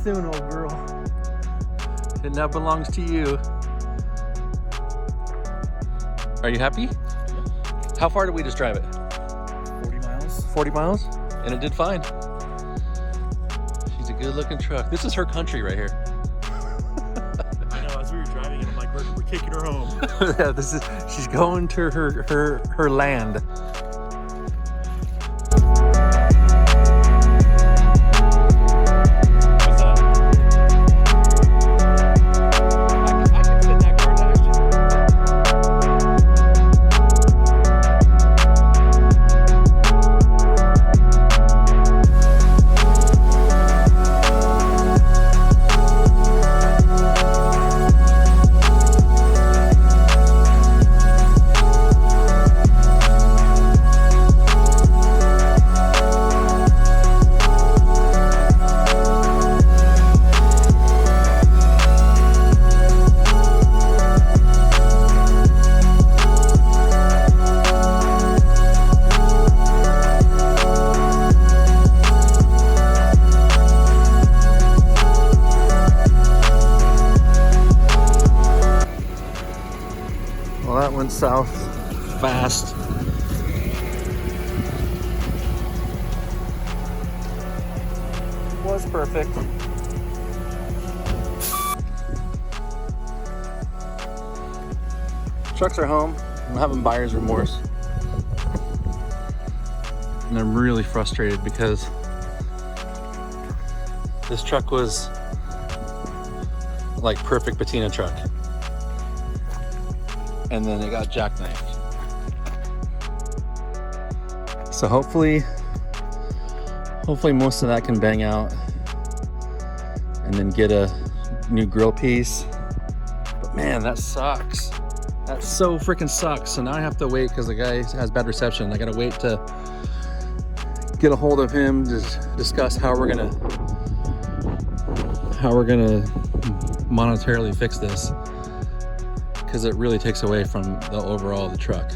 soon, old girl. It now belongs to you. Are you happy? Yeah. How far did we just drive it? 40 miles. 40 miles? And it did fine. She's a good looking truck. This is her country right here. I know, as we were driving it, I'm like, we're kicking her home. Yeah, she's going to her land. Well, that went south fast. Was perfect. Trucks are home. I'm having buyer's remorse. And I'm really frustrated because this truck was like perfect patina truck. And then it got jackknifed. So hopefully most of that can bang out and then get a new grill piece. But man, that sucks. That so freaking sucks. So now I have to wait because the guy has bad reception. I gotta wait to get a hold of him to discuss how we're gonna monetarily fix this, because it really takes away from the overall of the truck.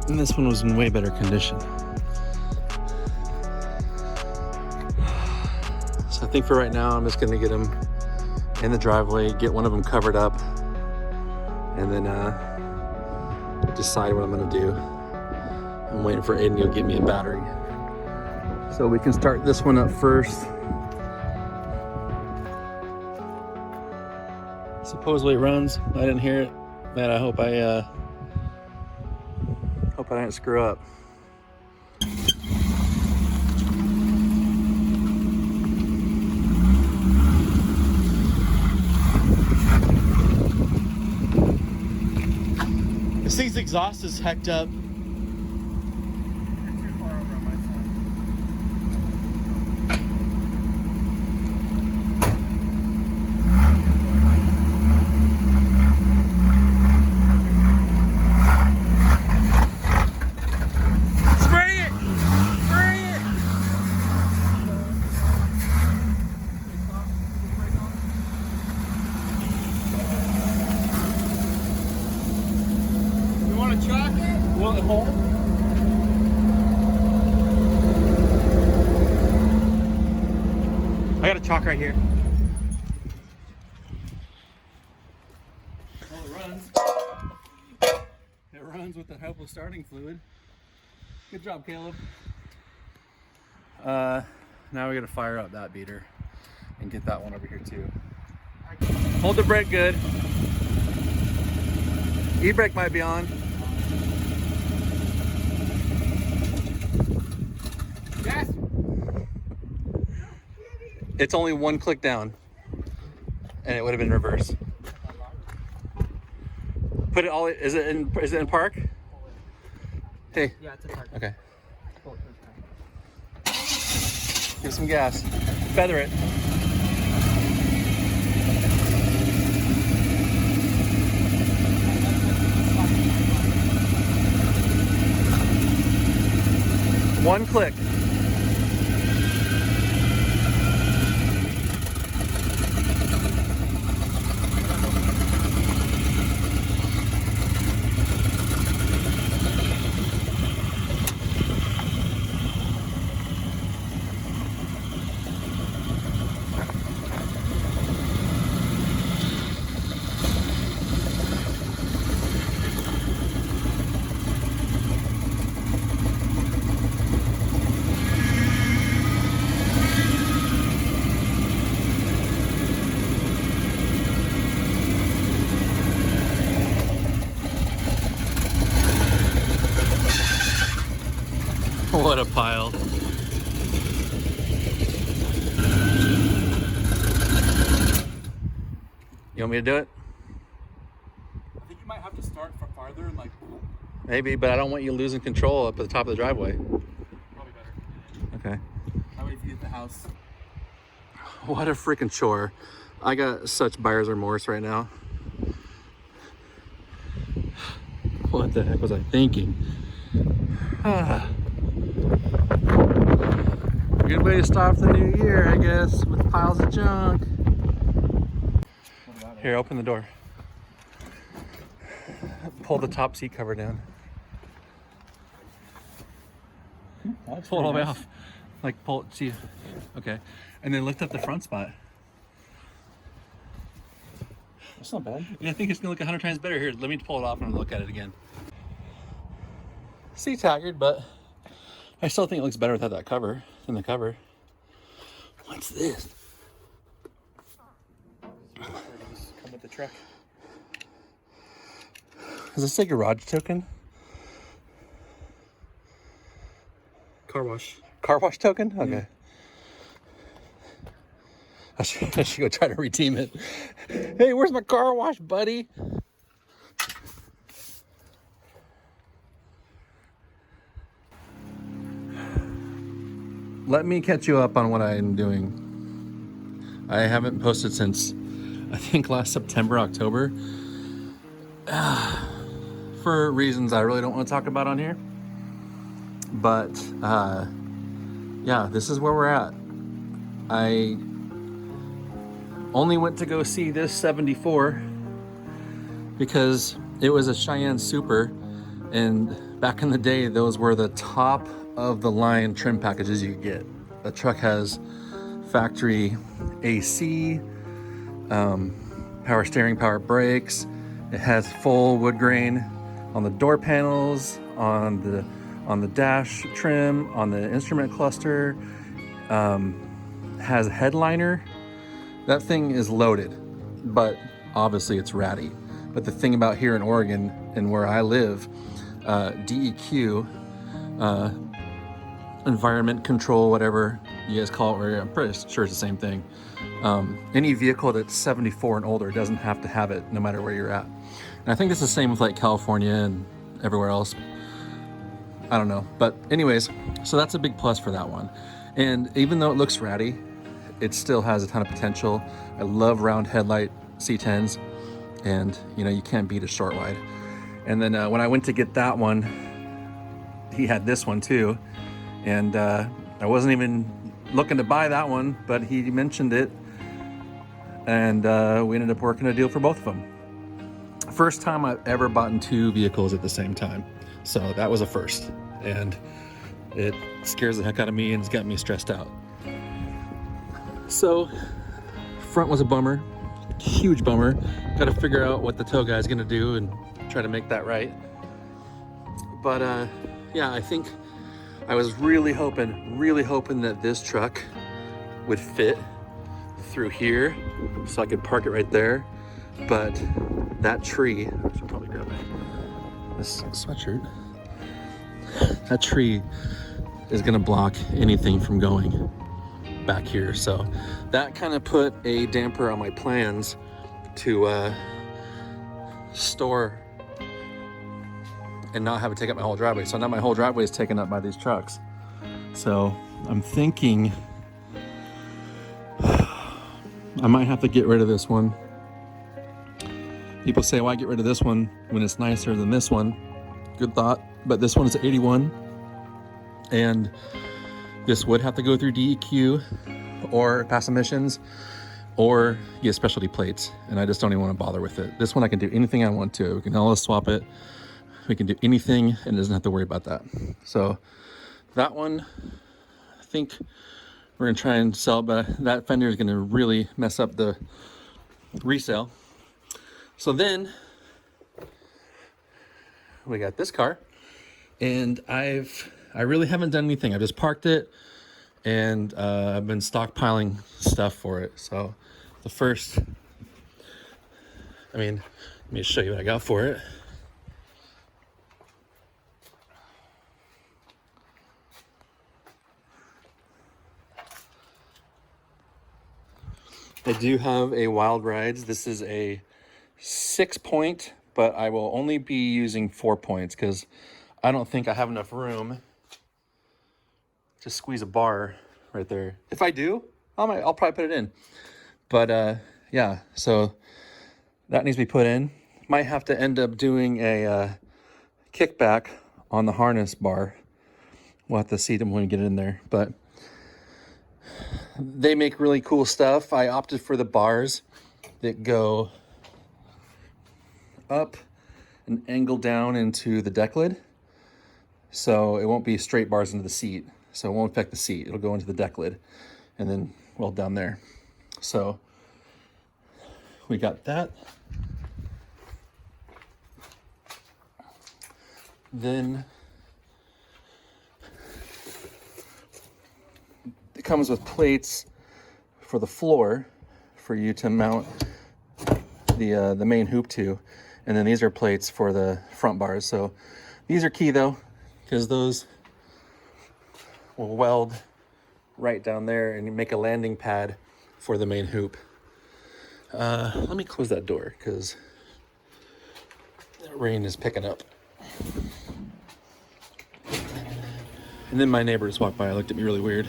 And this one was in way better condition. So I think for right now, I'm just gonna get them in the driveway, get one of them covered up, and then decide what I'm gonna do. I'm waiting for Aiden to go get me a battery, so we can start this one up first. Supposedly it runs. I didn't hear it. Man, I hope I didn't screw up. This thing's exhaust is hecked up. I got a chalk right here. Well, it runs. It runs with the help of starting fluid. Good job, Caleb. Now we gotta fire up that beater and get that one over here too. Hold the brake good. E-brake might be on. Yes. It's only one click down, and it would have been reverse. Put it all. Is it in park? Hey. Yeah, it's in park. Okay. Give some gas. Feather it. One click. What a pile. You want me to do it? I think you might have to start farther and like. Maybe, but I don't want you losing control up at the top of the driveway. Probably better. Okay. How about if you hit the house? What a freaking chore. I got such buyer's remorse right now. What the heck was I thinking? Good way to start the new year, I guess, with piles of junk. Here, open the door. Pull the top seat cover down. Pull it all the way off. Like pull it, see. Okay. And then lift up the front spot. That's not bad. Yeah, I think it's gonna look 100 times better. Here, let me pull it off and look at it again. See, taggered, but I still think it looks better without that cover than the cover. What's this? Come with the truck. Is this a garage token? Car wash. Car wash token? Okay. Yeah. I should go try to redeem it. Hey, where's my car wash, buddy? Let me catch you up on what I'm doing. I haven't posted since, I think, last September, October. For reasons I really don't want to talk about on here. But, yeah, this is where we're at. I only went to go see this 74 because it was a Cheyenne Super, and back in the day those were the top of the line trim packages you could get. The truck has factory AC, power steering, power brakes. It has full wood grain on the door panels, on the dash trim, on the instrument cluster. Has a headliner. That thing is loaded, but obviously it's ratty. But the thing about here in Oregon and where I live, DEQ, environment control, whatever you guys call it, where I'm pretty sure it's the same thing. Any vehicle that's 74 and older doesn't have to have it no matter where you're at. And I think it's the same with like California and everywhere else. I don't know. But anyways, so that's a big plus for that one. And even though it looks ratty, it still has a ton of potential. I love round headlight C10s, and you know, you can't beat a short wide. And then when I went to get that one, he had this one too. And I wasn't even looking to buy that one, but he mentioned it, and we ended up working a deal for both of them. First time I've ever bought two vehicles at the same time. So that was a first, and it scares the heck out of me and it's got me stressed out. So front was a bummer, huge bummer. Got to figure out what the tow guy's gonna do and try to make that right. But yeah, I think I was really hoping that this truck would fit through here so I could park it right there. But that tree, I should probably grab this sweatshirt. That tree is gonna block anything from going back here. So that kind of put a damper on my plans to store and not have it take up my whole driveway. So now my whole driveway is taken up by these trucks. So I'm thinking I might have to get rid of this one. People say, why get rid of this one when it's nicer than this one? Good thought. But this one is 81, and this would have to go through DEQ or pass emissions or get specialty plates, and I just don't even want to bother with it. This one I can do anything I want to. We can always swap it. We can do anything and it doesn't have to worry about that. So that one, I think we're gonna try and sell, but that fender is gonna really mess up the resale. So then we got this car, and I really haven't done anything. I've just parked it, and I've been stockpiling stuff for it. So the first, let me show you what I got for it. I do have a Wild Rides. This is a 6-point, but I will only be using 4 points because I don't think I have enough room to squeeze a bar right there. If I do, I'll probably put it in. But yeah, so that needs to be put in. Might have to end up doing a kickback on the harness bar. We'll have to see them when we get in there. But they make really cool stuff. I opted for the bars that go up and angle down into the deck lid. So it won't be straight bars into the seat. So it won't affect the seat. It'll go into the deck lid and then well down there. So we got that. Then it comes with plates for the floor for you to mount the main hoop to, and then these are plates for the front bars. So these are key though, because those will weld right down there and make a landing pad for the main hoop. Let me close that door because the rain is picking up. And then my neighbor just walked by, looked at me really weird.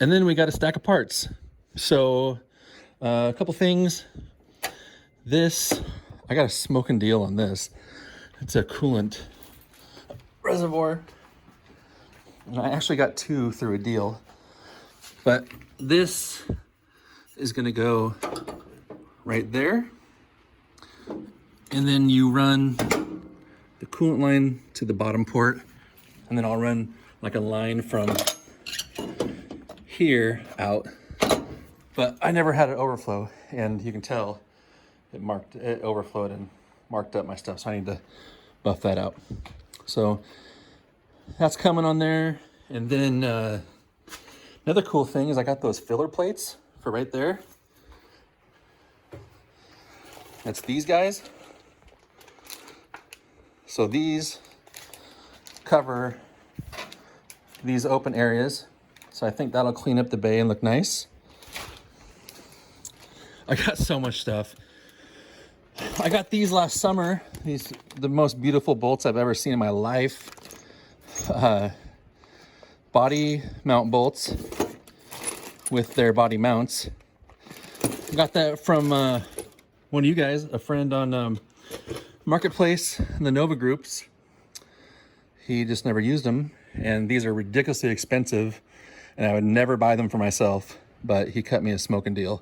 And then we got a stack of parts. So a couple things. This, I got a smoking deal on this. It's a coolant reservoir. And I actually got 2 through a deal. But this is gonna go right there. And then you run the coolant line to the bottom port. And then I'll run like a line from here out. But I never had it overflow, and you can tell it overflowed and marked up my stuff, so I need to buff that out. So that's coming on there. And then another cool thing is I got those filler plates for right there. That's these guys. So these cover these open areas. So I think that'll clean up the bay and look nice. I got so much stuff. I got these last summer. These the most beautiful bolts I've ever seen in my life. Body mount bolts with their body mounts. Got that from one of you guys, a friend on Marketplace in the Nova groups. He just never used them, and these are ridiculously expensive, and I would never buy them for myself, but he cut me a smoking deal.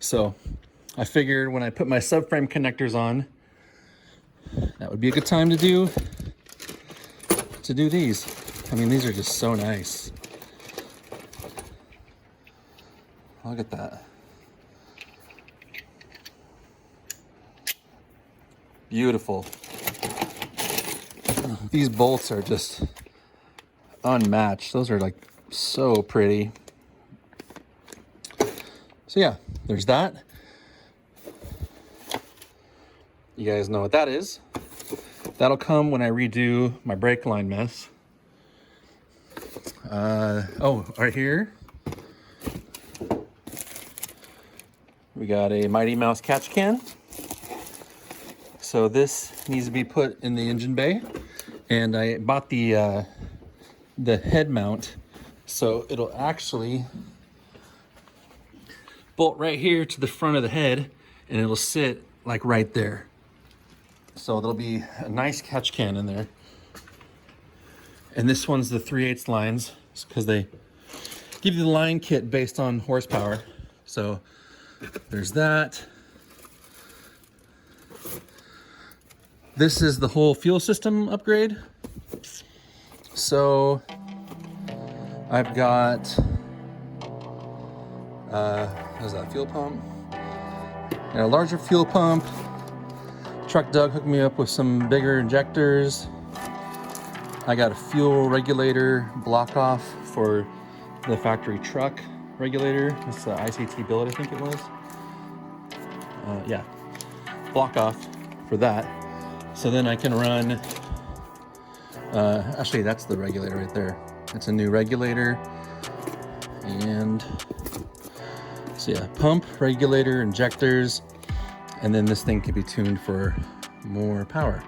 So I figured when I put my subframe connectors on, that would be a good time to do these. I mean, these are just so nice. Look at that. Beautiful. These bolts are just unmatched. Those are like so pretty. So yeah, there's that. You guys know what that is. That'll come when I redo my brake line mess. Oh, right here, we got a Mighty Mouse catch can. So this needs to be put in the engine bay, and I bought the head mount, so it'll actually bolt right here to the front of the head, and it'll sit like right there. So there'll be a nice catch can in there. And this one's the 3/8 lines, because they give you the line kit based on horsepower. So there's that. This is the whole fuel system upgrade. So I've got, what is that, fuel pump? Got a larger fuel pump. Truck Doug hooked me up with some bigger injectors. I got a fuel regulator block off for the factory truck regulator. It's the ICT billet, I think it was. Yeah, block off for that. So then I can run, actually that's the regulator right there. It's a new regulator. And so yeah, pump, regulator, injectors, and then this thing can be tuned for more power.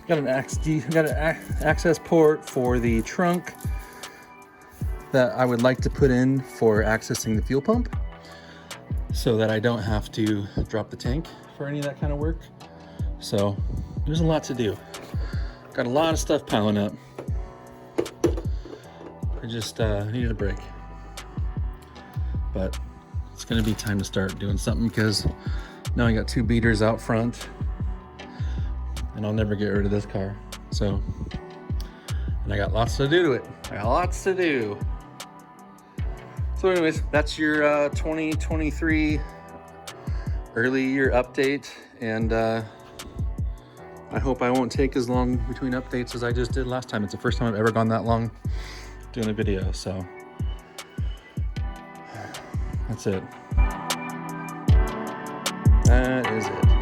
Got an access port for the trunk that I would like to put in for accessing the fuel pump, so that I don't have to drop the tank for any of that kind of work. So there's a lot to do. Got a lot of stuff piling up. I just needed a break. But it's gonna be time to start doing something, because now I got 2 beaters out front and I'll never get rid of this car. So, and I got lots to do to it. I got lots to do. So anyways, that's your 2023 early year update. And I hope I won't take as long between updates as I just did last time. It's the first time I've ever gone that long doing a video. So that's it. That is it.